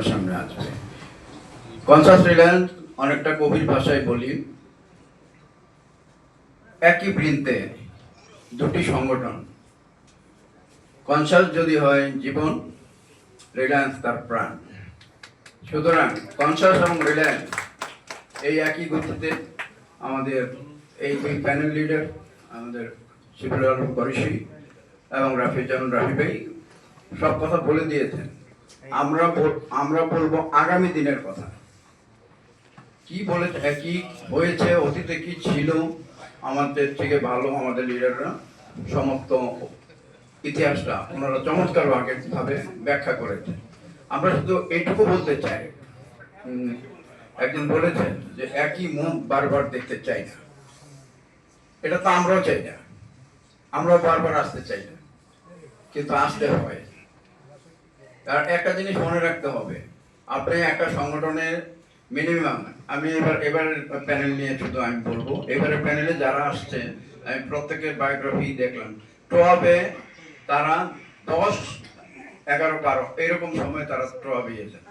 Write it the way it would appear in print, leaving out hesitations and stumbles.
সামনে আসবে। কনসাস রিলায়েন্স অনেকটা গভীর ভাষায় বলি, একই বৃন্তে দুটি সংগঠন। কনসাস যদি হয় জীবন, রিলায়েন্স তার প্রাণ। সুতরাং কনসাস এবং রিলায়েন্স এই একই গতিতে আমাদের এই দুই প্যানেল লিডার আমাদের শিবুল আলম করিশি এবং রাফি ভাই সব কথা বলে দিয়েছেন। আমরা বলবো আগামী দিনের কথা, কি বলে কি হয়েছে, অতীতে কি ছিল, আমাদের থেকে ভালো আমাদের লিডাররা সমস্ত ইতিহাসটা ওনারা চমৎকার ভাবে ব্যাখ্যা করেছেন। আমরা শুধু এইটুকু বলতে চাই, একজন বলেছেন যে একই মুখ বারবার দেখতে চাই না। এটা তো আমরাও চাই না, আমরাও বারবার আসতে চাই না, কিন্তু আসতে হয়। আর একটা জিনিস মনে রাখতে হবে, আপনি একটা সংগঠনের মিনিমাম, আমি এবার প্যানেল নিয়ে শুধু আমি বলবো, এবারে প্যানেলে যারা আসছে আমি প্রত্যেকের বায়োগ্রাফি দেখলাম, 12 তারা 10, 11, 12 এরকম সময় তারা 12 গিয়েছেন।